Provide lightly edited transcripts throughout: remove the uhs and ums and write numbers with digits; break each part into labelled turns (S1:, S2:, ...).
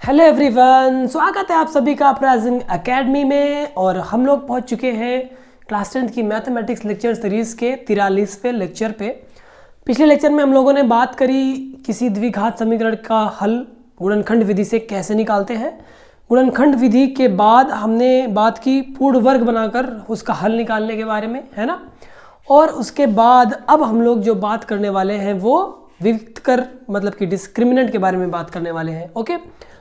S1: Hello everyone, स्वागत है आप सभी का अपराइजिंग एकेडमी में। और हम लोग पहुंच चुके हैं क्लास 10 की मैथमेटिक्स लेक्चर सीरीज़ के 43वें लेक्चर पे। पिछले लेक्चर में हम लोगों ने बात करी किसी द्विघात समीकरण का हल गुणनखंड विधि से कैसे निकालते हैं। गुणनखंड विधि के बाद हमने बात की पूर्ण वर्ग बनाकर उसका हल निकालने के बारे में, है ना। और उसके बाद अब हम लोग जो बात करने वाले हैं वो विविक्त कर मतलब कि डिस्क्रिमिनेंट के बारे में बात करने वाले हैं। ओके,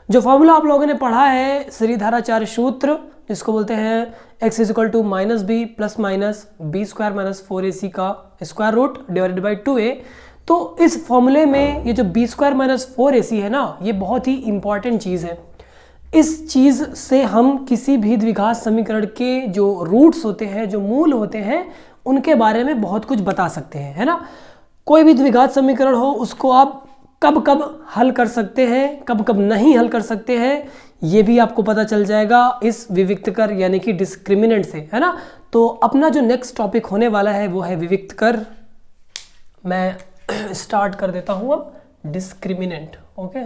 S1: जो फॉर्मूला आप लोगों ने पढ़ा है श्रीधराचार्य सूत्र, जिसको बोलते हैं x is equal to minus B plus minus b square minus 4ac का square root divided by 2a। तो इस फॉर्मूले में ये जो बी स्क्वायर माइनस 4ac है ना, ये बहुत ही इंपॉर्टेंट चीज़ है। इस चीज़ से हम किसी भी द्विघात समीकरण के जो रूट्स होते हैं, जो मूल होते हैं, उनके बारे में बहुत कुछ बता सकते हैं, है ना। कोई भी द्विघात समीकरण हो उसको आप कब कब हल कर सकते हैं, कब कब नहीं हल कर सकते हैं, ये भी आपको पता चल जाएगा इस विविक्त कर यानी कि डिस्क्रिमिनेंट से, है ना। तो अपना जो नेक्स्ट टॉपिक होने वाला है वो है विविक्त कर। मैं स्टार्ट कर देता हूं अब डिस्क्रिमिनेंट। ओके,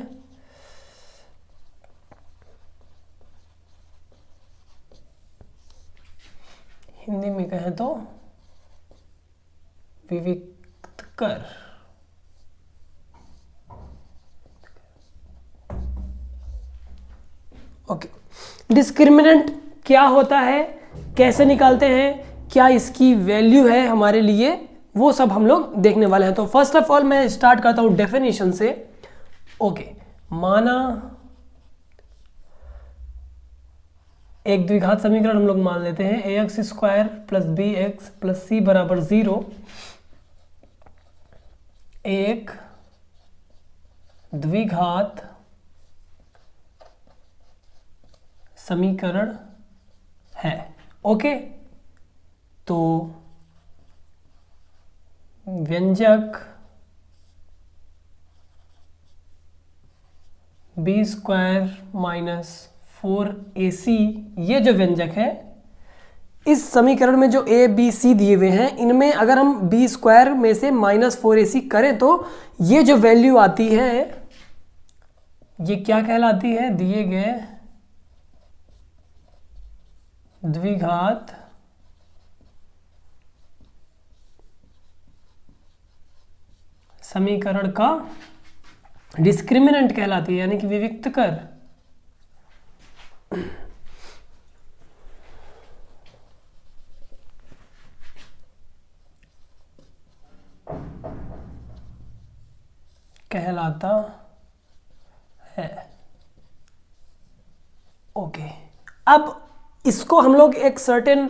S1: हिंदी में कहें तो विविक्त कर। ओके, डिस्क्रिमिनेंट क्या होता है, कैसे निकालते हैं, क्या इसकी वैल्यू है हमारे लिए, वो सब हम लोग देखने वाले हैं। तो फर्स्ट ऑफ ऑल मैं स्टार्ट करता हूं डेफिनेशन से। ओके, माना एक द्विघात समीकरण हम लोग मान लेते हैं ax square plus B X plus C बराबर 0 एक द्विघात समीकरण है। ओके, तो व्यंजक बी स्क्वायर माइनस 4ac, ये जो व्यंजक है इस समीकरण में जो a b c दिए हुए हैं, इनमें अगर हम बी स्क्वायर में से माइनस 4ac करें तो ये जो वैल्यू आती है ये क्या कहलाती है, दिए गए द्विघात समीकरण का डिस्क्रिमिनेंट कहलाती है, यानी कि विविक्त कर। कहलाता है। ओके, अब इसको हम लोग एक सर्टेन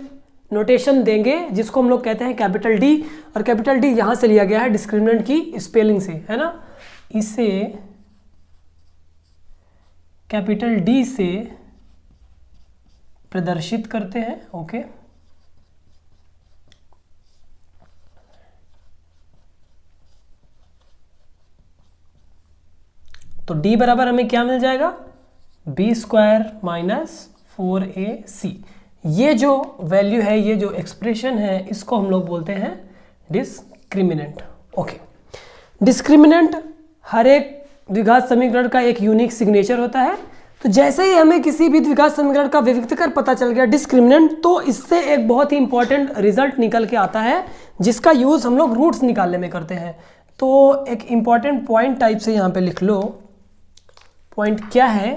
S1: नोटेशन देंगे जिसको हम लोग कहते हैं कैपिटल डी। और कैपिटल डी यहां से लिया गया है डिस्क्रिमिनेंट की स्पेलिंग से, है ना। इसे कैपिटल डी से प्रदर्शित करते हैं। ओके, तो डी बराबर हमें क्या मिल जाएगा, बी स्क्वायर माइनस 4ac। ये जो वैल्यू है, ये जो एक्सप्रेशन है, इसको हम लोग बोलते हैं डिस्क्रिमिनेंट। ओके, डिस्क्रिमिनेंट हर एक द्विघात समीकरण का एक यूनिक सिग्नेचर होता है। तो जैसे ही हमें किसी भी द्विघात समीकरण का विविक्त कर पता चल गया डिस्क्रिमिनेंट, तो इससे एक बहुत ही इंपॉर्टेंट रिजल्ट निकल के आता है जिसका यूज हम लोग रूट्स निकालने में करते हैं। तो एक इंपॉर्टेंट पॉइंट टाइप से यहाँ पे लिख लो। पॉइंट क्या है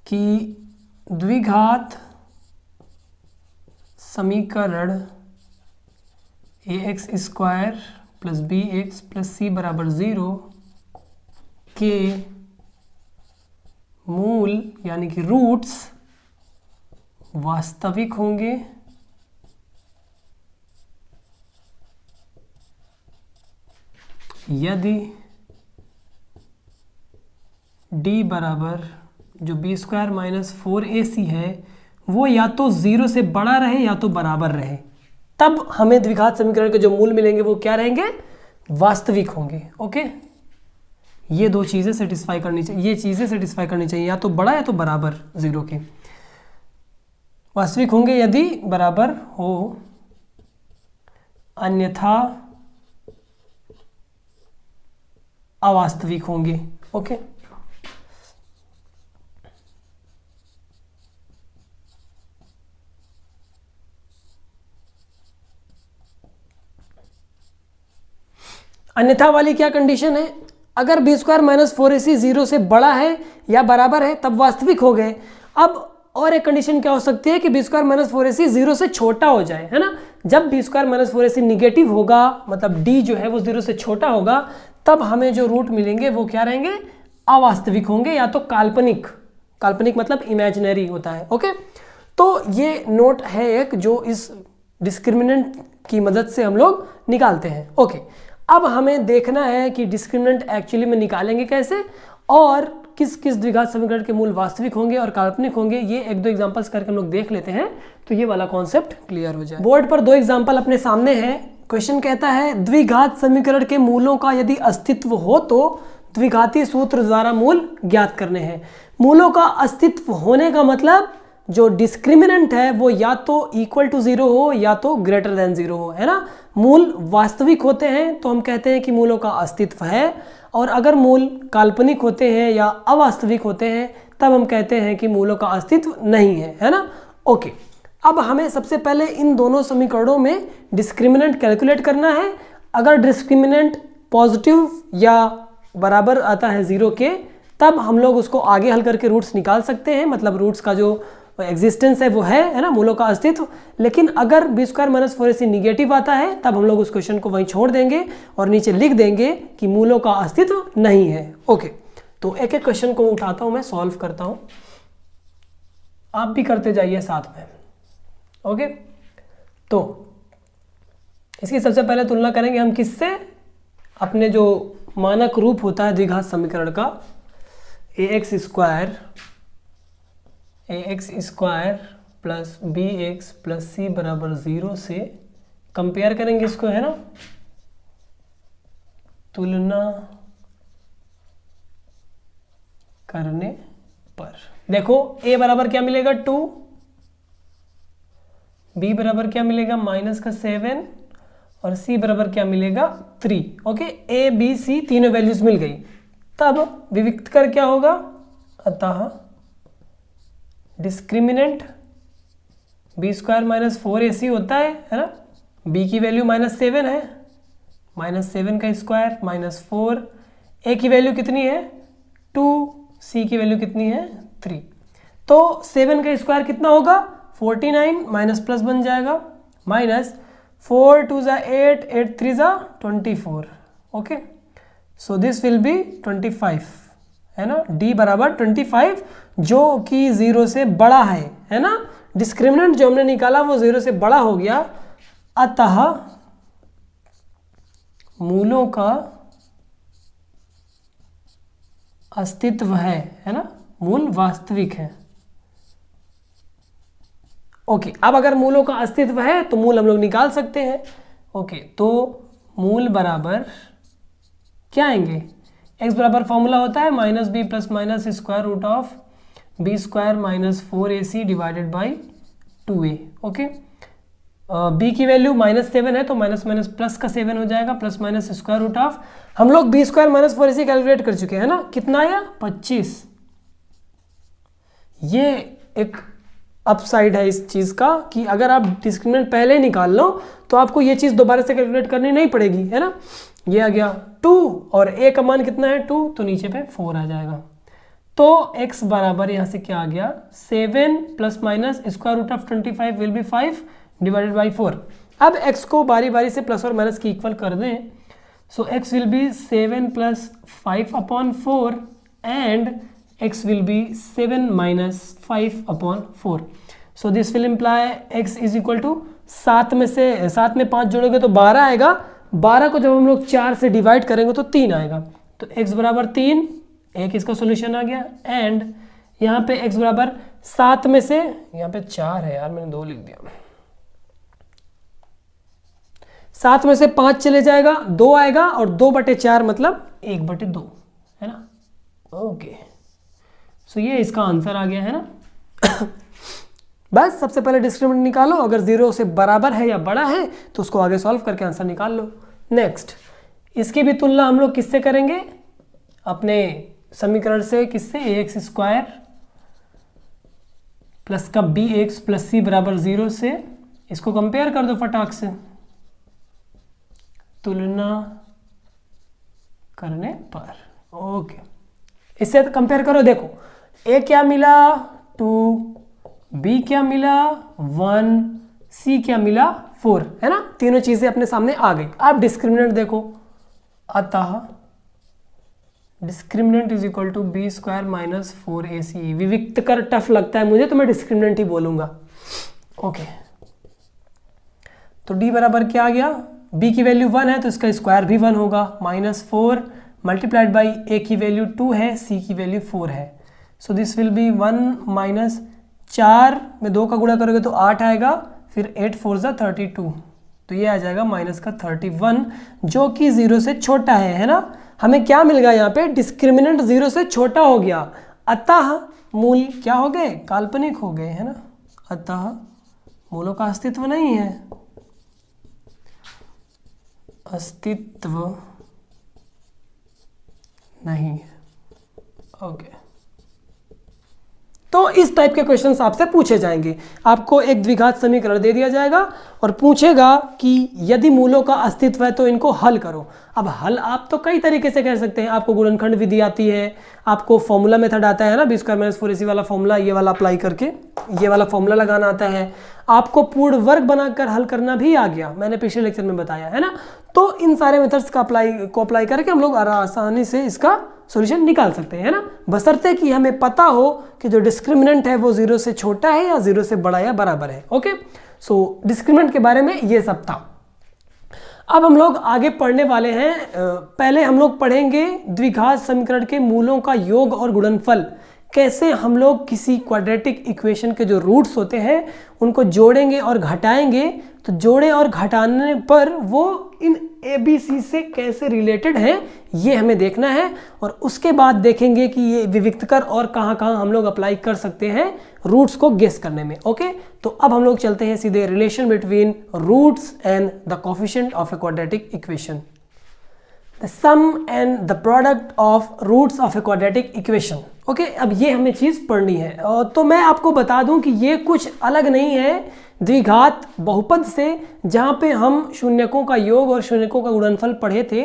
S1: कि द्विघात समीकरण ax square plus B X plus C बराबर 0 के मूल यानी कि रूट्स वास्तविक होंगे यदि d बराबर जो बी स्क्वायर माइनस 4ac है वो या तो 0 से बड़ा रहे या तो बराबर रहे, तब हमें द्विघात समीकरण के जो मूल मिलेंगे वो क्या रहेंगे, वास्तविक होंगे। ओके, ये दो चीज़ें सेटिस्फाई करनी चाहिए, ये चीज़ें सेटिस्फाई करनी चाहिए, या तो बड़ा या तो बराबर 0 के। वास्तविक होंगे यदि बराबर हो, अन्यथा अवास्तविक होंगे। ओके, अन्यथा वाली क्या कंडीशन है, अगर बी स्क्वायर माइनस 4ac 0 से बड़ा है या बराबर है तब वास्तविक हो गए। अब और एक कंडीशन क्या हो सकती है कि बी स्क्वायर माइनस 4ac 0 से छोटा हो जाए, है ना। जब B square minus 4ac negative होगा, मतलब d जो है वो 0 से छोटा होगा, तब हमें जो रूट मिलेंगे वो क्या रहेंगे, अवास्तविक होंगे या तो काल्पनिक। काल्पनिक मतलब इमेजिनरी होता है। ओके, तो ये नोट है एक जो इस डिस्क्रिमिनेंट की मदद से हम लोग निकालते हैं। ओके, अब हमें देखना है कि डिस्क्रिमिनेंट एक्चुअली में निकालेंगे कैसे और किस किस द्विघात समीकरण के मूल वास्तविक होंगे और काल्पनिक होंगे। ये एक दो एग्जांपल्स करके हम लोग देख लेते हैं तो ये वाला कॉन्सेप्ट क्लियर हो जाए। बोर्ड पर दो एग्जांपल अपने सामने है। क्वेश्चन कहता है द्विघात समीकरण के मूलों का यदि अस्तित्व हो तो द्विघाती सूत्र द्वारा मूल ज्ञात करने हैं। मूलों का अस्तित्व होने का मतलब जो डिस्क्रिमिनेंट है वो या तो इक्वल टू 0 हो या तो ग्रेटर देन 0 हो, है ना। मूल वास्तविक होते हैं तो हम कहते हैं कि मूलों का अस्तित्व है, और अगर मूल काल्पनिक होते हैं या अवास्तविक होते हैं तब हम कहते हैं कि मूलों का अस्तित्व नहीं है ना। ओके, अब हमें सबसे पहले इन दोनों समीकरणों में डिस्क्रिमिनेंट कैलकुलेट करना है। अगर डिस्क्रिमिनेंट पॉजिटिव या बराबर आता है 0 के, तब हम लोग उसको आगे हल करके रूट्स निकाल सकते हैं, मतलब रूट्स का जो एग्जिस्टेंस है वो है ना, मूलों का अस्तित्व। लेकिन अगर B square minus 4ac negative आता है तब हम लोग उस क्वेश्चन को वहीं छोड़ देंगे और नीचे लिख देंगे कि मूलों का अस्तित्व नहीं है। ओके, तो एक एक क्वेश्चन को उठाता हूं, मैं सॉल्व करता हूं, आप भी करते जाइए साथ में। ओके, तो इसकी सबसे पहले तुलना करेंगे हम किससे, अपने जो मानक रूप होता है द्विघात समीकरण का, ax square plus bx plus c बराबर 0 से कंपेयर करेंगे इसको, है ना। तुलना करने पर देखो a बराबर क्या मिलेगा 2, b बराबर क्या मिलेगा -7 और c बराबर क्या मिलेगा 3। ओके, a b c तीनों वैल्यूज मिल गई। तब विविक्त कर क्या होगा, अतः discriminant B square minus 4ac होता है ना। b की वैल्यू -7 है, -7 का स्क्वायर -4, a की वैल्यू कितनी है 2, c की वैल्यू कितनी है 3। तो 7 का स्क्वायर कितना होगा 49, माइनस प्लस बन जाएगा, -4 2 ज़ा 8, 8 3 ज़ा 24। Okay, so this will B 25, है ना। d बराबर 25 जो कि 0 से बड़ा है ना। डिस्क्रिमिनेंट जो हमने निकाला वो 0 से बड़ा हो गया, अतः मूलों का अस्तित्व है ना, मूल वास्तविक है। ओके, अब अगर मूलों का अस्तित्व है तो मूल हम लोग निकाल सकते हैं। ओके, तो मूल बराबर क्या आएंगे, x बराबर फॉर्मूला होता है -b plus minus square root of b square minus 4ac divided by 2a। Okay, b की वैल्यू -7 है तो माइनस माइनस प्लस का 7 हो जाएगा, plus minus square root of, हम लोग b square minus 4ac calculate कर चुके हैं ना, कितना आया 25। ये एक अपसाइड है इस चीज़ का कि अगर आप डिस्क्रिमिनेंट पहले निकाल लो तो आपको ये चीज़ दोबारा से कैलकुलेट करनी नहीं पड़ेगी, है ना। ये आ गया 2 और a का मान कितना है 2, तो नीचे पे 4 आ जाएगा। तो x बराबर यहाँ से क्या आ गया 7 plus minus square root of 25 will be 5 divided by 4। अब x को बारी बारी से प्लस और माइनस की इक्वल कर दें, सो x will be 7 plus 5 upon 4 and x will be 7 minus 5 upon 4. So this will imply x is equal to 7 में 5 जोड़ोगे तो 12 आएगा। 12 को जब हम लोग 4 से डिवाइड करेंगे तो 3 आएगा, तो x बराबर 3, एक इसका सॉल्यूशन आ गया। एंड यहाँ पे x बराबर 7 में से, यहाँ पे 4 है यार, मैंने 2 लिख दिया, 7 में से 5 चले जाएगा, 2 आएगा और 2/4 मतलब 1/2, है ना। ओके, सो ये इसका आंसर आ गया, है ना। बस सबसे पहले डिस्क्रिमिनेंट निकालो, अगर 0 से बराबर है या बड़ा है तो उसको आगे सॉल्व करके आंसर निकाल लो। नेक्स्ट, इसकी भी तुलना हम लोग किससे करेंगे, अपने समीकरण से, किससे, ax स्क्वायर प्लस का bx प्लस c बराबर 0 से। इसको कंपेयर कर दो फटाक से, तुलना करने पर। ओके, इससे कंपेयर करो, देखो ए क्या मिला 2, बी क्या मिला 1, सी क्या मिला 4, है ना, तीनों चीजें अपने सामने आ गई। अब डिस्क्रिमिनेंट देखो, अतः discriminant is equal to b square minus 4ac। विविक्त कर टफ लगता है मुझे तो मैं डिस्क्रिमिनेंट ही बोलूंगा। ओके, तो d बराबर क्या आ गया, b की वैल्यू 1 है तो इसका स्क्वायर भी 1 होगा, -4 मल्टीप्लाइड बाई a की वैल्यू 2 है, c की वैल्यू 4 है। सो दिस विल बी 1 माइनस 4 में 2 का गुणा करोगे तो 8 आएगा, फिर 8 4 ज़ा 32, तो ये आ जाएगा माइनस का 31 जो कि 0 से छोटा है ना। हमें क्या मिल गया यहाँ पे, डिस्क्रिमिनेंट 0 से छोटा हो गया, अतः मूल क्या हो गए, काल्पनिक हो गए, है ना। अतः मूलों का अस्तित्व नहीं है, अस्तित्व नहीं है। ओके, तो इस टाइप के क्वेश्चंस आपसे पूछे जाएंगे। आपको एक द्विघात समीकरण दे दिया जाएगा और पूछेगा कि यदि मूलों का अस्तित्व है तो इनको हल करो। अब हल आप तो कई तरीके से कर सकते हैं, आपको गुणनखंड विधि आती है, आपको फॉर्मूला मेथड आता है ना, बी स्क्वायर माइनस 4ac वाला फॉर्मूला, ये वाला अप्लाई करके ये वाला फॉर्मूला लगाना आता है, आपको पूर्ण वर्ग बनाकर हल करना भी आ गया, मैंने पिछले लेक्चर में बताया है ना। तो इन सारे मेथड्स का अप्लाई करके हम लोग आसानी से इसका सॉल्यूशन निकाल सकते हैं ना, बशर्ते कि हमें पता हो कि जो डिस्क्रिमिनेंट है वो 0 से छोटा है या 0 से बड़ा या बराबर है। ओके, सो डिस्क्रिमिनेंट के बारे में ये सब था। अब हम लोग आगे पढ़ने वाले हैं। पहले हम लोग पढ़ेंगे द्विघात समीकरण के मूलों का योग और गुणनफल, कैसे हम लोग किसी क्वाड्रेटिक इक्वेशन के जो रूट्स होते हैं उनको जोड़ेंगे और घटाएंगे, तो जोड़े और घटाने पर वो इन ABC से कैसे रिलेटेड है ये हमें देखना है, और उसके बाद देखेंगे कि ये विविक्तकर और कहाँ हम लोग अप्लाई कर सकते हैं रूट्स को गेस करने में। ओके, तो अब हम लोग चलते हैं सीधे relation between roots and the coefficient of a quadratic equation, the sum and the product of roots of a quadratic equation. Okay, अब ये हमें चीज़ पढ़नी है। तो मैं आपको बता दूं कि ये कुछ अलग नहीं है द्विघात बहुपद से, जहाँ पे हम शून्यकों का योग और शून्यकों का गुणनफल पढ़े थे,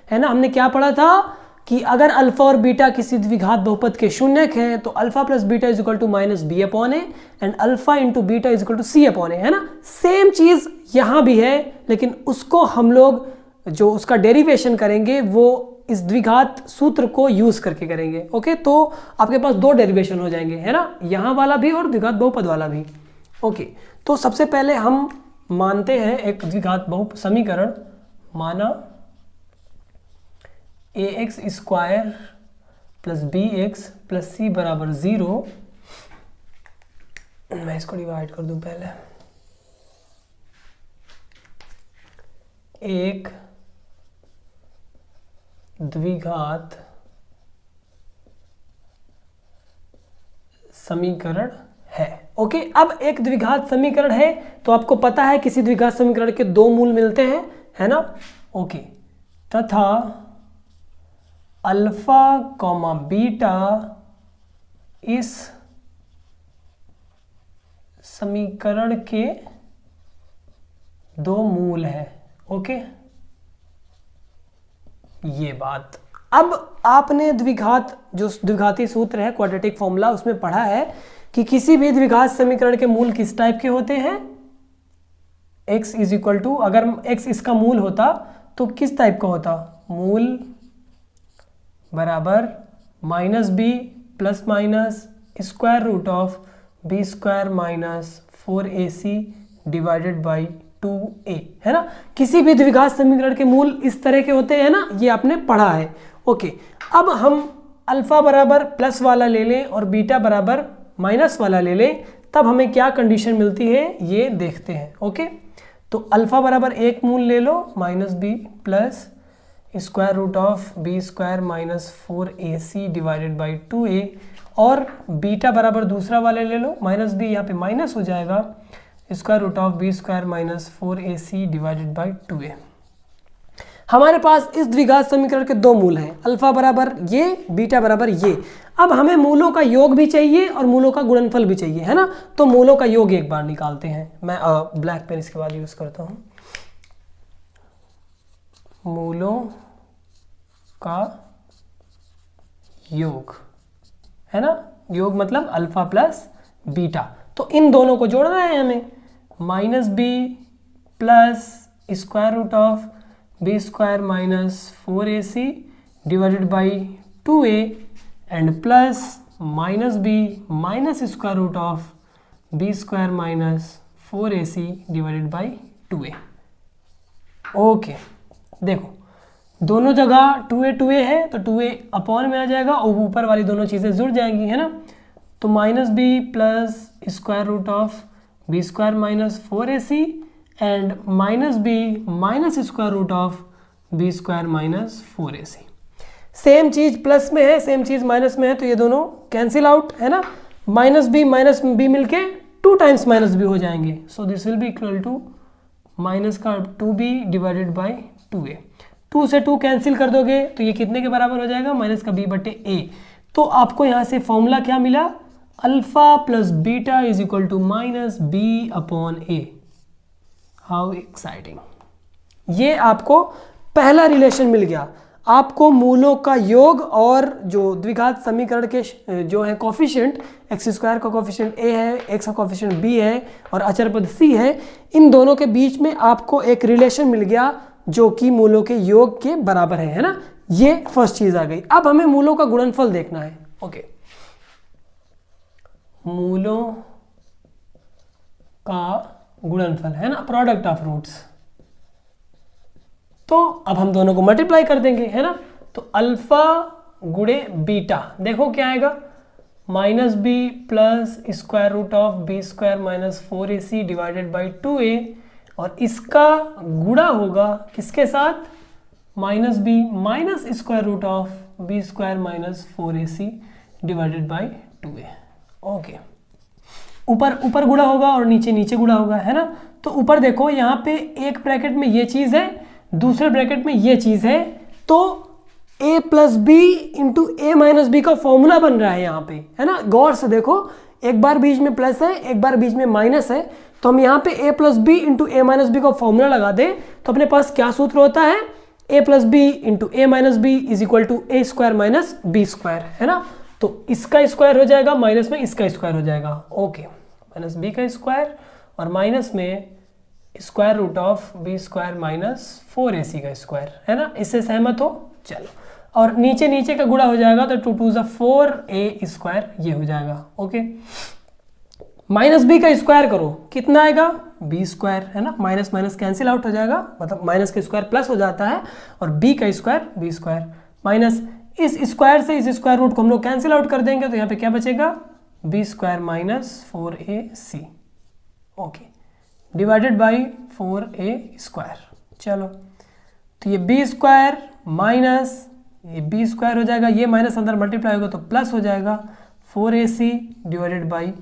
S1: है ना। हमने क्या पढ़ा था कि अगर अल्फा और बीटा किसी द्विघात बहुपद के शून्यक हैं तो alpha plus beta is equal to minus B upon A and alpha into beta is equal to C upon A, है ना। सेम चीज़ यहाँ भी है, लेकिन उसको हम लोग जो उसका डेरिवेशन करेंगे वो इस द्विघात सूत्र को यूज करके करेंगे। ओके, तो आपके पास दो डेरिवेशन हो जाएंगे, है ना, यहाँ वाला भी और द्विघात बहुपद वाला भी। ओके, तो सबसे पहले हम मानते हैं एक द्विघात बहुपद समीकरण, माना ax square plus bx plus c बराबर 0। मैं इसको डिवाइड कर दूं पहले, एक द्विघात समीकरण है। ओके, अब एक द्विघात समीकरण है तो आपको पता है किसी द्विघात समीकरण के दो मूल मिलते हैं, है ना। ओके, तथा अल्फा कॉमा बीटा इस समीकरण के दो मूल है। ओके, ये बात। अब आपने द्विघात जो द्विघाती सूत्र है क्वाड्रेटिक फॉर्मूला उसमें पढ़ा है कि किसी भी द्विघात समीकरण के मूल किस टाइप के होते हैं, x इज इक्वल टू, अगर x इसका मूल होता तो किस टाइप का होता, मूल बराबर minus B plus minus square root of B square minus 4ac divided by 2a, है ना। किसी भी द्विघात समीकरण के मूल इस तरह के होते हैं ना, ये आपने पढ़ा है। ओके, अब हम अल्फा बराबर प्लस वाला ले लें और बीटा बराबर माइनस वाला ले लें, तब हमें क्या कंडीशन मिलती है ये देखते हैं। ओके, तो अल्फा बराबर एक मूल ले लो minus B plus square root of B square minus 4ac divided by 2a, और बीटा बराबर दूसरा वाले ले लो माइनस बी, यहाँ पे माइनस हो जाएगा square root of B square minus 4ac divided by 2a। हमारे पास इस द्विघात समीकरण के दो मूल हैं, अल्फा बराबर ये, बीटा बराबर ये। अब हमें मूलों का योग भी चाहिए और मूलों का गुणनफल भी चाहिए, है ना। तो मूलों का योग एक बार निकालते हैं, मैं ब्लैक पेन इसके बाद यूज करता हूं। मूलों का योग, है ना, योग मतलब अल्फा प्लस बीटा। तो इन दोनों को जोड़ना है हमें, minus B plus square root of B square minus 4ac divided by 2a and plus minus b minus square root of B square minus 4ac divided by 2a। Okay, देखो दोनों जगह 2a है तो 2a अपॉन में आ जाएगा और ऊपर वाली दोनों चीज़ें जुड़ जाएंगी, है ना। तो minus B plus square root of B square minus 4ac and minus b minus square root of B square minus 4ac। Same चीज प्लस में है, सेम चीज माइनस में है, तो ये दोनों कैंसिल आउट, है ना। माइनस बी मिलके 2 टाइम्स माइनस बी हो जाएंगे। So this will be equal to minus का 2b डिवाइडेड बाई 2a। 2 से 2 कैंसिल कर दोगे तो ये कितने के बराबर हो जाएगा, माइनस का b बटे a। तो आपको यहाँ से फॉर्मूला क्या मिला, alpha plus beta is equal to minus B upon a। How exciting, ये आपको पहला रिलेशन मिल गया। आपको मूलों का योग और जो द्विघात समीकरण के जो है कोफिशिएंट, एक्स स्क्वायर का कोफिशिएंट a है, एक्स का कोफिशिएंट b है और अचर पद c है, इन दोनों के बीच में आपको एक रिलेशन मिल गया जो कि मूलों के योग के बराबर है ना। ये फर्स्ट चीज आ गई। अब हमें मूलों का गुणनफल देखना है। ओके, मूलों का गुणनफल, है ना, प्रोडक्ट ऑफ रूट्स। तो अब हम दोनों को मल्टीप्लाई कर देंगे, है ना। तो अल्फा गुणे बीटा, देखो क्या आएगा, minus B plus square root of B square minus 4ac divided by 2a और इसका गुणा होगा किसके साथ, minus b minus square root of B square minus 4ac divided by 2a। Okay, ऊपर ऊपर गुणा होगा और नीचे नीचे गुणा होगा, है ना। तो ऊपर देखो यहाँ पे एक ब्रैकेट में ये चीज़ है, दूसरे ब्रैकेट में ये चीज़ है, तो a plus b into a minus b का फॉर्मूला बन रहा है यहाँ पे, है ना। गौर से देखो, एक बार बीच में प्लस है, एक बार बीच में माइनस है, तो हम यहाँ पे a plus b into a minus b का फॉर्मूला लगा दें तो अपने पास क्या सूत्र होता है, a plus b into a minus b is equal to a square minus b square, है ना। तो इसका स्क्वायर हो जाएगा, माइनस में इसका स्क्वायर हो जाएगा। ओके, माइनस बी का स्क्वायर और माइनस में square root of B square minus 4ac का स्क्वायर, है ना। इससे सहमत हो, चलो। और नीचे नीचे का गुणा हो जाएगा तो 2 2 4a स्क्वायर ये हो जाएगा। ओके, माइनस बी का स्क्वायर करो, कितना आएगा, बी स्क्वायर, है ना। माइनस माइनस कैंसिल आउट हो जाएगा, मतलब माइनस का स्क्वायर प्लस हो जाता है और बी का स्क्वायर बी स्क्वायर माइनस इस स्क्वायर से इस स्क्वायर रूट को हम लोग कैंसिल आउट कर देंगे तो यहाँ पे क्या बचेगा, b square minus 4ac। Okay, divided by 4a square. चलो, तो ये बी स्क्वायर माइनस ये बी स्क्वायर हो जाएगा, ये माइनस अंदर मल्टीप्लाई होगा तो प्लस हो जाएगा 4ac divided by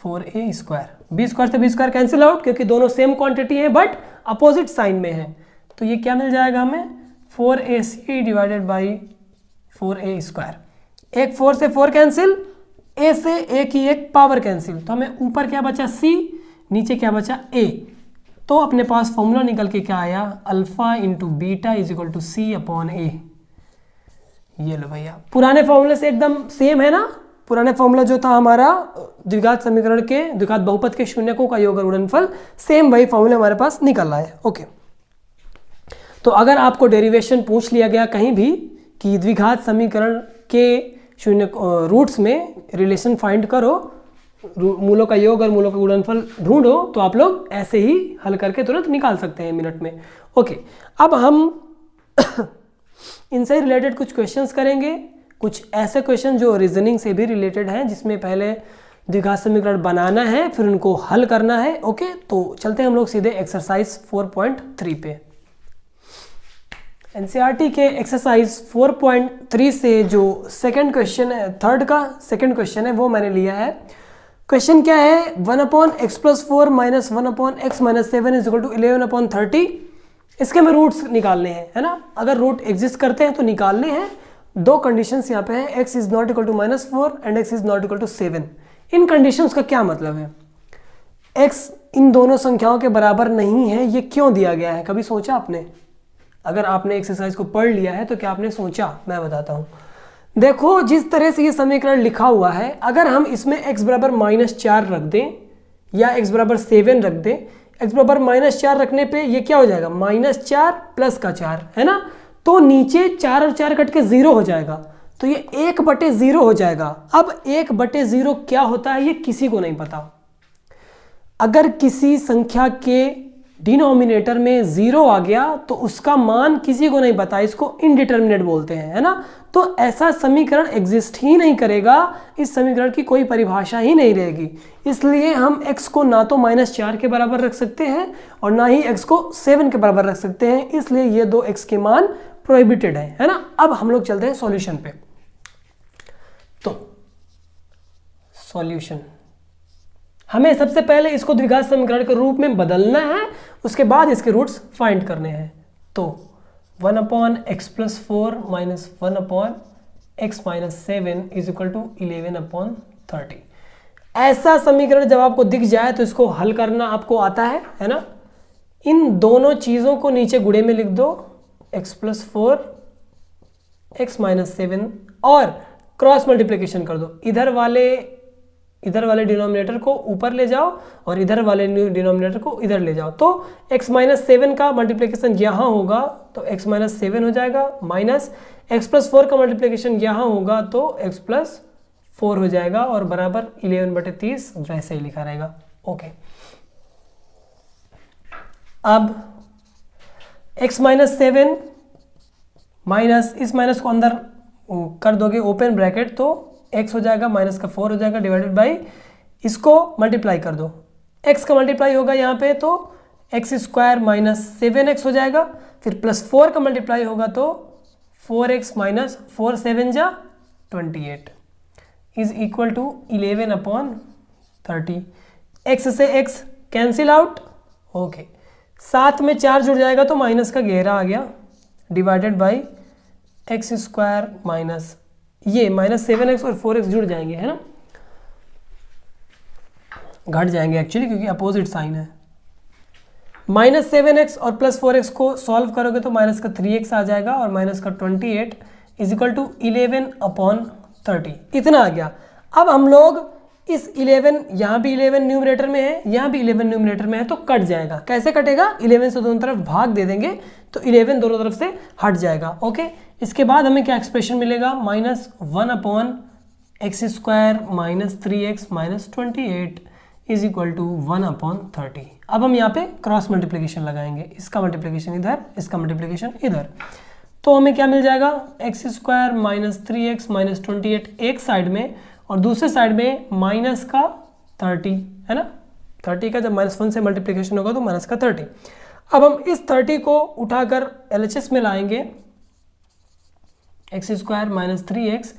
S1: 4a square. B square से बी स्क्वायर कैंसिल आउट क्योंकि दोनों सेम क्वांटिटी है बट अपोजिट साइन में है, तो ये क्या मिल जाएगा हमें, 4ac divided by 4a square. एक 4 से 4 कैंसिल, a से a की एक पावर कैंसिल, तो हमें ऊपर क्या बचा c, नीचे क्या बचा a। तो अपने पास फॉर्मूला निकल के क्या आया, alpha into beta is equal to C upon A. ये लो भैया, पुराने फॉर्मूले से एकदम सेम है ना। पुराने फॉर्मूला जो था हमारा द्विघात समीकरण के, द्विघात बहुपद के शून्यकों का योग और गुणनफल, सेम वही फॉर्मूला हमारे पास निकल रहा है। ओके, तो अगर आपको डेरिवेशन पूछ लिया गया कहीं भी कि द्विघात समीकरण के शून्य रूट्स में रिलेशन फाइंड करो, मूलों का योग और मूलों का गुणनफल ढूंढो, तो आप लोग ऐसे ही हल करके तुरंत निकाल सकते हैं मिनट में। ओके, अब हम इनसे रिलेटेड कुछ क्वेश्चंस करेंगे, कुछ ऐसे क्वेश्चन जो रीजनिंग से भी रिलेटेड हैं, जिसमें पहले द्विघात समीकरण बनाना है फिर उनको हल करना है। ओके, तो चलते हैं हम लोग सीधे एक्सरसाइज 4.3 पे। एनसीईआरटी के एक्सरसाइज 4.3 से जो सेकंड क्वेश्चन है, थर्ड का सेकंड क्वेश्चन है, वो मैंने लिया है। क्वेश्चन क्या है, 1/x+4 - 1/x - 7 is equal to 11/30। इसके हमें रूट्स निकालने हैं, है ना। अगर रूट एग्जिस्ट करते हैं तो निकालने हैं। दो कंडीशंस यहाँ पे हैं, x is not equal to -4 and x is not equal to 7। इन कंडीशंस का क्या मतलब है, x इन दोनों संख्याओं के बराबर नहीं है, ये क्यों दिया गया है, कभी सोचा आपने। अगर आपने एक्सरसाइज को पढ़ लिया है तो क्या आपने सोचा, मैं बताता हूँ। देखो जिस तरह से ये समीकरण लिखा हुआ है, अगर हम इसमें x बराबर -4 रख दें या x बराबर 7 रख दें, x बराबर -4 रखने पे ये क्या हो जाएगा, -4 प्लस का 4 है ना, तो नीचे 4 और 4 कट के 0 हो जाएगा, तो ये 1/0 हो जाएगा। अब 1/0 क्या होता है ये किसी को नहीं पता। अगर किसी संख्या के डिनोमिनेटर में 0 आ गया तो उसका मान किसी को नहीं पता, इसको इनडिटर्मिनेट बोलते हैं, है ना। तो ऐसा समीकरण एग्जिस्ट ही नहीं करेगा, इस समीकरण की कोई परिभाषा ही नहीं रहेगी। इसलिए हम x को ना तो -4 के बराबर रख सकते हैं और ना ही x को 7 के बराबर रख सकते हैं, इसलिए ये दो x के मान प्रोहिबिटेड है ना। अब हम लोग चलते हैं सॉल्यूशन पे। तो सॉल्यूशन, हमें सबसे पहले इसको द्विघात समीकरण के रूप में बदलना है, उसके बाद इसके रूट्स फाइंड करने हैं। तो 1/x+4 - 1/x-7 = 11/30। ऐसा समीकरण जब आपको दिख जाए तो इसको हल करना आपको आता है ना। इन दोनों चीज़ों को नीचे गुणे में लिख दो, x+4 x-7 और क्रॉस मल्टीप्लिकेशन कर दो। इधर वाले डिनोमिनेटर को ऊपर ले जाओ और इधर वाले डिनोमिनेटर को इधर ले जाओ, तो x-7 का मल्टीप्लिकेशन यहाँ होगा तो x-7 हो जाएगा, माइनस x+4 का मल्टीप्लिकेशन यहाँ होगा तो x+4 हो जाएगा और बराबर 11/30 वैसे ही लिखा रहेगा। ओके, अब x-7 माइनस इस माइनस को अंदर कर दोगे ओपन ब्रैकेट, तो x हो जाएगा -4 हो जाएगा डिवाइडेड बाई, इसको मल्टीप्लाई कर दो, x का मल्टीप्लाई होगा यहाँ पे तो x² - 7x हो जाएगा, फिर +4 का मल्टीप्लाई होगा तो 4x - 4 7 जा 28 इज इक्वल टू 11/30। x से x कैंसिल आउट, ओके, साथ में 4 जुड़ जाएगा तो माइनस का घेरा आ गया डिवाइडेड बाई x² ये -7x और 4x जुड़ जाएंगे, है ना, घट जाएंगे एक्चुअली क्योंकि अपोजिट साइन है। -7x और +4x को सॉल्व करोगे तो -3x आ जाएगा और -28 = 11/30, इतना आ गया। अब हम लोग इस 11, यहाँ भी 11 न्यूमरेटर में है, यहाँ भी 11 न्यूमरेटर में है, तो कट जाएगा। कैसे कटेगा, 11 से दोनों तरफ भाग दे देंगे तो 11 दोनों तरफ से हट जाएगा। ओके, इसके बाद हमें क्या एक्सप्रेशन मिलेगा, -1/x² - 3x - 28 = 1/30। अब हम यहाँ पे क्रॉस मल्टीप्लिकेशन लगाएंगे, इसका मल्टीप्लिकेशन इधर, इसका मल्टीप्लिकेशन इधर, तो हमें क्या मिल जाएगा, x² - 3x - 28 एक साइड में और दूसरे साइड में -30 है ना। 30 का जब -1 से मल्टीप्लिकेशन होगा तो -30। अब हम इस 30 को उठाकर LHS में लाएंगे, x² - 3x,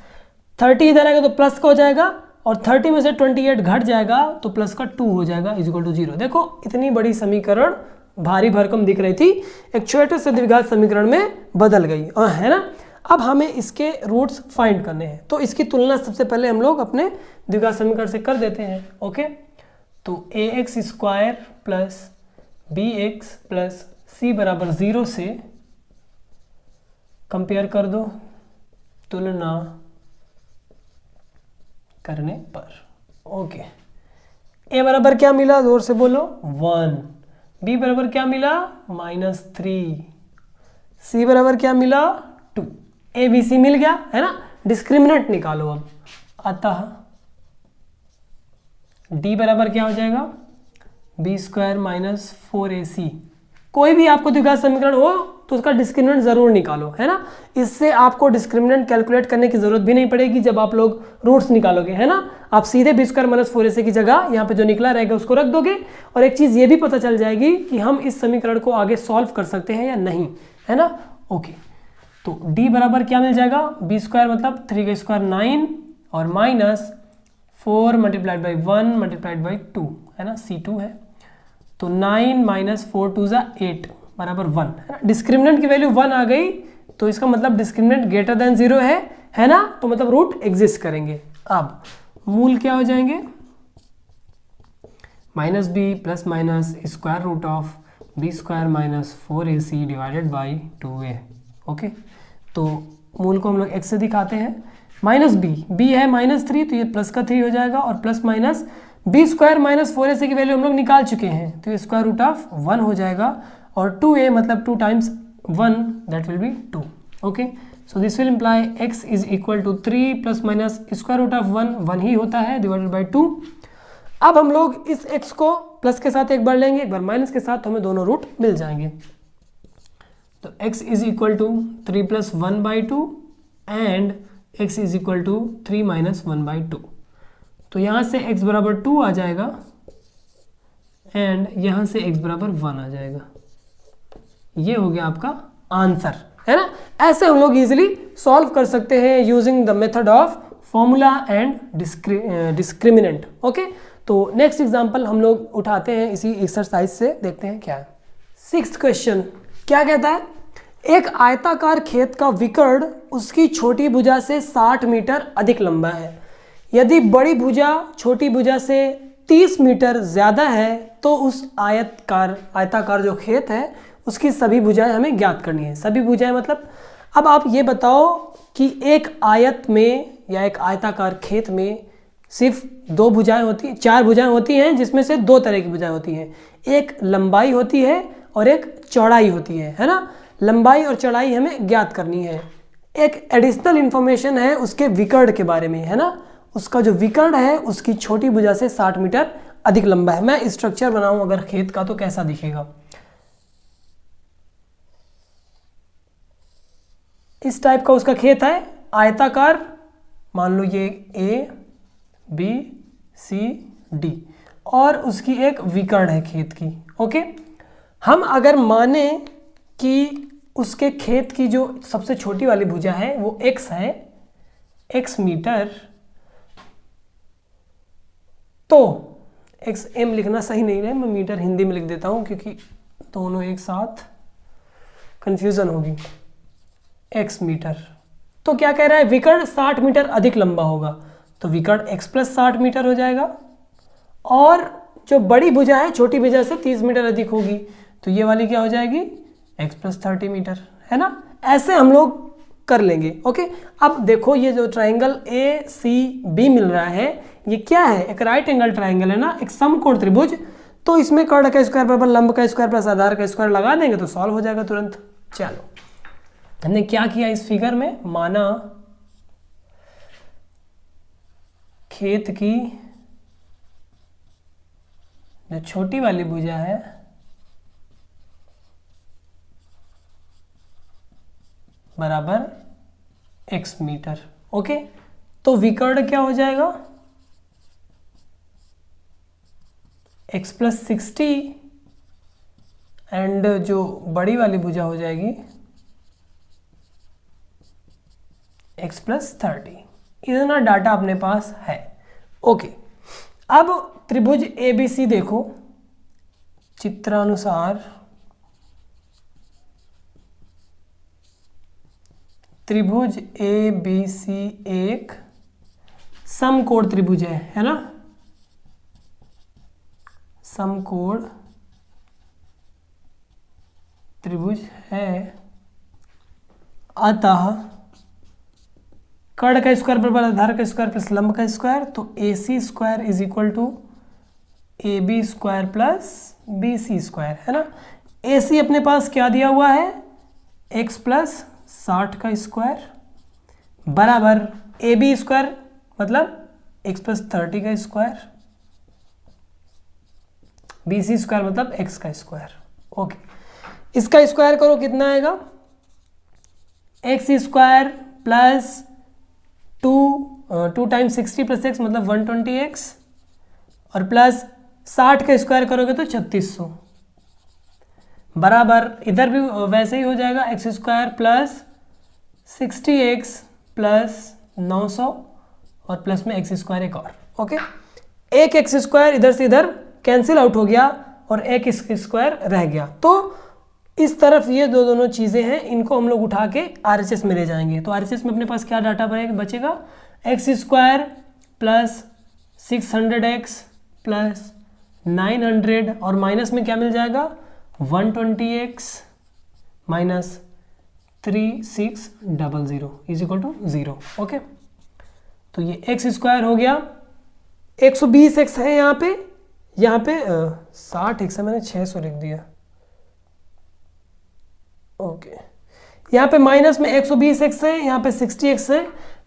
S1: 30 इधर आएगा तो प्लस का हो जाएगा और 30 में से 28 घट जाएगा तो प्लस का 2 हो जाएगा = 0। देखो इतनी बड़ी समीकरण भारी भरकम दिख रही थी, एक छोटे से द्विघात समीकरण में बदल गई, है ना। अब हमें इसके रूट्स फाइंड करने हैं, तो इसकी तुलना सबसे पहले हम लोग अपने द्विघात समीकरण से कर देते हैं। ओके, तो ax² + bx + c = 0 से कंपेयर कर दो, तुलना करने पर। ओके, a बराबर क्या मिला, जोर से बोलो, 1, b बराबर क्या मिला, -3, c बराबर क्या मिला, 2, a b c मिल गया, है ना। डिस्क्रिमिनेंट निकालो अब, अतः d बराबर क्या हो जाएगा, b² - 4ac। कोई भी आपको द्विघात समीकरण हो तो उसका डिस्क्रिमिनेंट जरूर निकालो, है ना। इससे आपको डिस्क्रिमिनेंट कैलकुलेट करने की जरूरत भी नहीं पड़ेगी जब आप लोग रूट्स निकालोगे, है ना। आप सीधे b² - 4ac की जगह यहाँ पे जो निकला रहेगा उसको रख दोगे, और एक चीज़ ये भी पता चल जाएगी कि हम इस समीकरण को आगे सॉल्व कर सकते हैं या नहीं, है ना। ओके, तो d बराबर क्या मिल जाएगा, b² मतलब 3 का स्क्वायर 9 और -4 × 1 × 2, है ना, c2 है, तो 9 - 4 2 = 8 बराबर 1, है ना। डिस्क्रिमिनेंट की वैल्यू 1 आ गई तो इसका मतलब डिस्क्रिमिनेंट ग्रेटर देन 0 है ना, तो मतलब रूट एग्जिस्ट करेंगे। अब मूल क्या हो जाएंगे, -b + - b square minus 4ac divided by 2a। Okay, तो मूल को हम लोग x से दिखाते हैं। माइनस b है -3, तो ये प्लस का 3 हो जाएगा, और plus minus b square minus 4ac की वैल्यू हम लोग निकाल चुके हैं, तो ये स्क्वायर रूट ऑफ 1 हो जाएगा, और 2a मतलब 2 times 1 that will be 2। Okay, so this will imply x is equal to 3 plus minus square root of 1 ही होता है डिवाइडेड बाई 2। अब हम लोग इस x को प्लस के साथ एक बार लेंगे, एक बार माइनस के साथ, तो हमें दोनों रूट मिल जाएंगे। तो x is equal to 3 plus 1 by 2 and x is equal to 3 minus 1 by 2। तो यहाँ से x बराबर 2 आ जाएगा एंड यहाँ से x बराबर 1 आ जाएगा। ये हो गया आपका आंसर, है ना। ऐसे हम लोग इजीली सॉल्व कर सकते हैं using the method of formula and discriminant. Okay, तो नेक्स्ट एग्जांपल हम लोग उठाते हैं इसी एक्सरसाइज से, देखते हैं क्या है। 6th क्वेश्चन क्या कहता है, एक आयताकार खेत का विकर्ण उसकी छोटी भुजा से 60 मीटर अधिक लंबा है। यदि बड़ी भुजा छोटी भुजा से 30 मीटर ज़्यादा है तो उस आयताकार जो खेत है उसकी सभी भुजाएं हमें ज्ञात करनी है। सभी भुजाएं मतलब, अब आप ये बताओ कि एक आयत में या एक आयताकार खेत में सिर्फ 2 भुजाएं होती हैं, 4 भुजाएं होती हैं, जिसमें से 2 तरह की भुजाएं होती हैं। एक लंबाई होती है और एक चौड़ाई होती है ना। लंबाई और चौड़ाई हमें ज्ञात करनी है। एक एडिशनल इंफॉर्मेशन है उसके विकर्ण के बारे में, है ना। उसका जो विकर्ण है उसकी छोटी भुजा से 60 मीटर अधिक लंबा है। मैं स्ट्रक्चर बनाऊं अगर खेत का तो कैसा दिखेगा, इस टाइप का उसका खेत है, आयताकार, मान लो ये A B C D, और उसकी एक विकर्ण है खेत की। ओके, हम अगर माने कि उसके खेत की जो सबसे छोटी वाली भुजा है वो x है, x मीटर, तो x m लिखना सही नहीं है, मैं मीटर हिंदी में लिख देता हूँ क्योंकि दोनों एक साथ कंफ्यूजन होगी। x मीटर, तो क्या कह रहा है, विकर्ण 60 मीटर अधिक लंबा होगा, तो विकर्ण x प्लस 60 मीटर हो जाएगा, और जो बड़ी भुजा है छोटी भुजा से 30 मीटर अधिक होगी, तो ये वाली क्या हो जाएगी, x प्लस 30 मीटर, है ना। ऐसे हम लोग कर लेंगे। ओके, अब देखो ये जो ट्राइंगल ACB मिल रहा है ये क्या है, एक राइट एंगल ट्राइंगल है ना, एक समकोण त्रिभुज। तो इसमें कर्ण का स्क्वायर बराबर लंब का स्क्वायर प्लस आधार का स्क्वायर लगा देंगे तो सॉल्व हो जाएगा तुरंत। चलो, हमने क्या किया इस फिगर में, माना खेत की जो छोटी वाली भुजा है बराबर x मीटर। ओके, तो विकर्ण क्या हो जाएगा, x प्लस 60 एंड जो बड़ी वाली भुजा हो जाएगी x प्लस 30। इतना डाटा अपने पास है। ओके, अब त्रिभुज ABC देखो, चित्रानुसार त्रिभुज ABC एक समकोण त्रिभुज है ना, समकोण त्रिभुज है। अतः कर्ण का स्क्वायर बराबर आधार का स्क्वायर प्लस लंब का स्क्वायर, तो AC square is equal to AB square plus BC square, है ना। AC अपने पास क्या दिया हुआ है, x प्लस 60 का स्क्वायर बराबर AB स्क्वायर मतलब x प्लस 30 का स्क्वायर, BC स्क्वायर मतलब x का स्क्वायर। ओके, इसका स्क्वायर करो कितना आएगा, x square plus 2 times 60 plus x मतलब 120x, और प्लस 60 का स्क्वायर करोगे तो 3600 बराबर, इधर भी वैसे ही हो जाएगा, x square plus 60x plus 900 और प्लस में x स्क्वायर एक और। ओके, एक x स्क्वायर इधर से इधर कैंसिल आउट हो गया और एक स्क्वायर रह गया। तो इस तरफ ये दोनों चीज़ें हैं, इनको हम लोग उठा के RHS में ले जाएंगे। तो RHS में अपने पास क्या डाटा बचेगा, x square plus 600x plus 900 और माइनस में क्या मिल जाएगा 120x माइनस 3600 इज इक्वल टू 0। ओके, तो ये एक्स स्क्वायर हो गया, 120x है यहाँ पे 60x है, मैंने 600 लिख दिया। ओके, यहाँ पे माइनस में 120x है, यहाँ पे 60x है,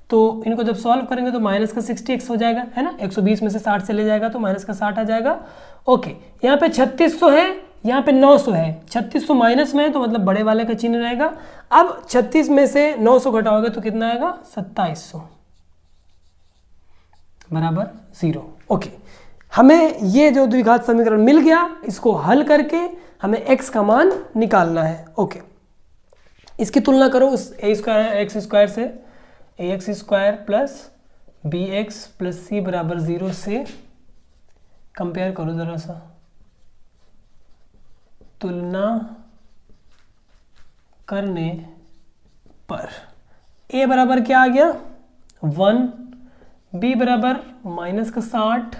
S1: तो इनको जब सॉल्व करेंगे तो माइनस का 60x हो जाएगा, है ना। 120 में से 60 चले जाएगा तो माइनस का 60 आ जाएगा। ओके, यहाँ पे 3600 है, यहाँ पे 900 है, 3600 माइनस में है तो मतलब बड़े वाले का चिन्ह रहेगा। अब 36 में से 900 घटाओगे तो कितना आएगा, 2700 बराबर 0। ओके, हमें ये जो द्विघात समीकरण मिल गया, इसको हल करके हमें x का मान निकालना है। ओके, इसकी तुलना करो उस a स्क्वायर एक्स स्क्वायर से, ax square plus bx plus c बराबर 0 से कंपेयर करो ज़रा सा, तुलना करने पर a बराबर क्या आ गया 1, b बराबर माइनस का 60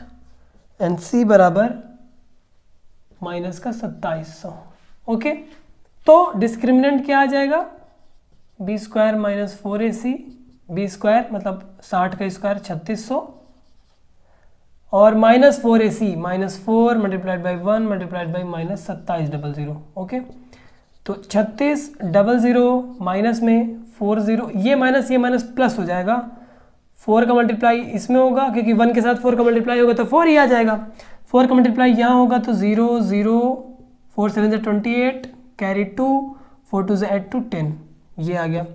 S1: एंड c बराबर माइनस का 2700। ओके, तो डिस्क्रिमिनेंट क्या आ जाएगा, b square minus 4ac, b square मतलब 60 का स्क्वायर 3600 और minus 4ac minus 4 multiplied by 1 multiplied by minus 2700। Okay, तो 3600 माइनस में 40, ये माइनस प्लस हो जाएगा, 4 का मल्टीप्लाई इसमें होगा क्योंकि 1 के साथ 4 का मल्टीप्लाई होगा तो 4 ही आ जाएगा, 4 का मल्टीप्लाई यहाँ होगा तो 0 0 4 7 से 28 कैरी 2 4 2 से 8 to 10 ये आ गया।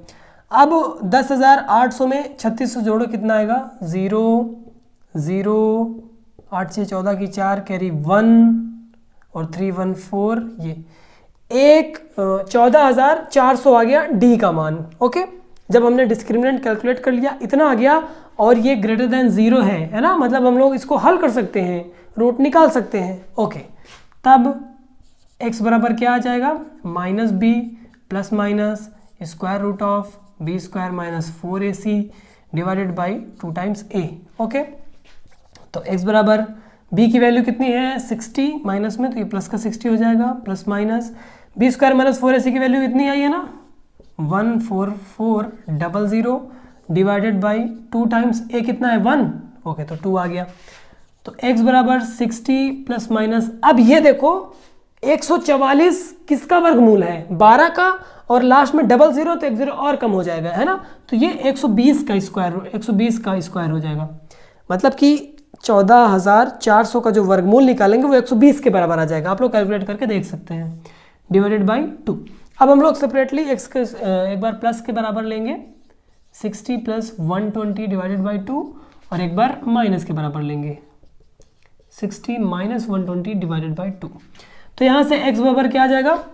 S1: अब 10,800 में 3600 जोड़ो कितना आएगा 0 0 8 से 14 की 4 कैरी 1 और 3 1 4 ये एक 14,400 आ गया डी का मान। ओके, जब हमने डिस्क्रिमिनेंट कैलकुलेट कर लिया इतना आ गया और ये ग्रेटर देन 0 है ना, मतलब हम लोग इसको हल कर सकते हैं, रूट निकाल सकते हैं। ओके, तब x बराबर क्या आ जाएगा minus B plus minus square root of B square minus 4ac divided by 2 times a। Okay, तो x बराबर b की वैल्यू कितनी है 60 माइनस में, तो ये प्लस का 60 हो जाएगा plus minus b square minus 4ac की वैल्यू इतनी आई है ना 14400 डिवाइडेड बाई 2 टाइम्स a कितना है 1। ओके, तो 2 आ गया, तो x बराबर 60 प्लस माइनस, अब ये देखो 144 किसका वर्गमूल है 12 का और लास्ट में 00 तो 10 और कम हो जाएगा, है ना, तो ये 120 का स्क्वायर हो जाएगा, मतलब कि 14,400 का जो वर्गमूल निकालेंगे वो 120 के बराबर आ जाएगा। आप लोग कैलकुलेट करके देख सकते हैं, डिवाइडेड बाई 2। अब हम लोग सेपरेटली x के एक बार प्लस के बराबर लेंगे 60 प्लस 120 डिवाइडेड बाई 2 और एक बार माइनस के बराबर लेंगे 60 माइनस 120 डिवाइडेड बाई 2। तो यहाँ से x बराबर क्या आ जाएगा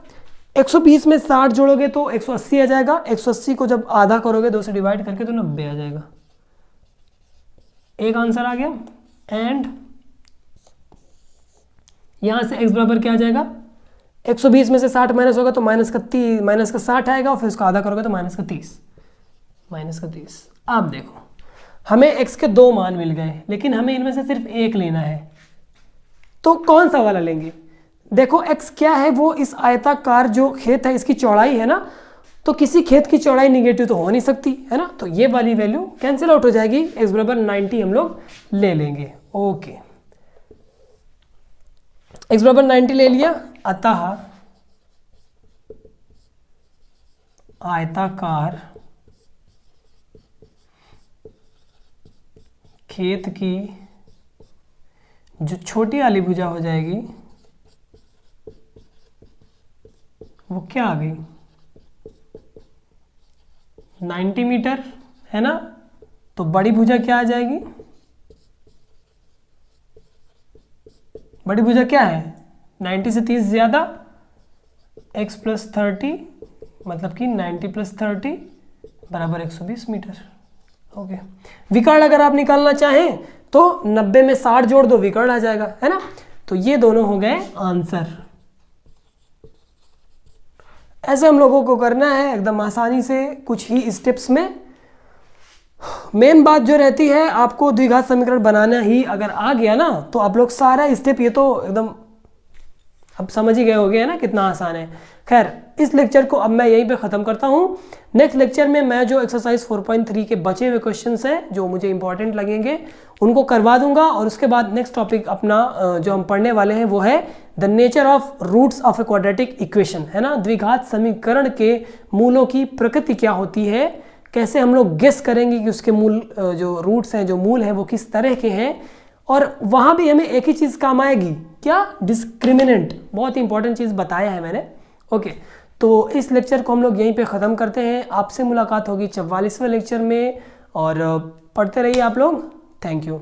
S1: 120 में 60 जोड़ोगे तो 180 आ जाएगा, 180 को जब आधा करोगे 2 से डिवाइड करके तो 90 आ जाएगा। एक आंसर आ गया। एंड यहाँ से x बराबर क्या आ जाएगा 120 में से 60 माइनस होगा तो माइनस का 60 आएगा और फिर उसको आधा करोगे तो माइनस का 30। अब देखो हमें x के 2 मान मिल गए, लेकिन हमें इनमें से सिर्फ एक लेना है, तो कौन सा वाला लेंगे। देखो x क्या है, वो इस आयताकार जो खेत है इसकी चौड़ाई है ना, तो किसी खेत की चौड़ाई निगेटिव तो हो नहीं सकती, है ना, तो ये वाली वैल्यू कैंसिल आउट हो जाएगी, x बराबर 90 हम लोग ले लेंगे। ओके, x बराबर 90 ले लिया, अतः आयताकार खेत की जो छोटी वाली भुजा हो जाएगी वो क्या आ गई 90 मीटर, है ना, तो बड़ी भुजा क्या आ जाएगी, बड़ी भुजा क्या है 90 से 30 ज़्यादा x प्लस 30 मतलब कि 90 प्लस 30 बराबर 120 मीटर। ओके, विकर्ण अगर आप निकालना चाहें तो 90 में 60 जोड़ दो, विकर्ण आ जाएगा, है ना, तो ये दोनों हो गए आंसर। ऐसे हम लोगों को करना है एकदम आसानी से कुछ ही स्टेप्स में। मेन बात जो रहती है आपको द्विघात समीकरण बनाना ही अगर आ गया ना तो आप लोग सारा स्टेप ये तो एकदम अब समझ ही गए होगे ना कितना आसान है। खैर, इस लेक्चर को अब मैं यहीं पे ख़त्म करता हूँ। नेक्स्ट लेक्चर में मैं जो एक्सरसाइज 4.3 के बचे हुए क्वेश्चंस हैं जो मुझे इंपॉर्टेंट लगेंगे उनको करवा दूंगा, और उसके बाद नेक्स्ट टॉपिक अपना जो हम पढ़ने वाले हैं वो है the nature of roots of a quadratic equation, है ना। द्विघात समीकरण के मूलों की प्रकृति क्या होती है, कैसे हम लोग गेस करेंगे कि उसके मूल जो रूट्स हैं, जो मूल हैं वो किस तरह के हैं, और वहाँ भी हमें एक ही चीज़ काम आएगी, क्या, डिस्क्रिमिनेंट। बहुत ही इंपॉर्टेंट चीज़ बताया है मैंने। ओके, तो इस लेक्चर को हम लोग यहीं पे ख़त्म करते हैं। आपसे मुलाकात होगी 44वें लेक्चर में, और पढ़ते रहिए आप लोग। Thank you.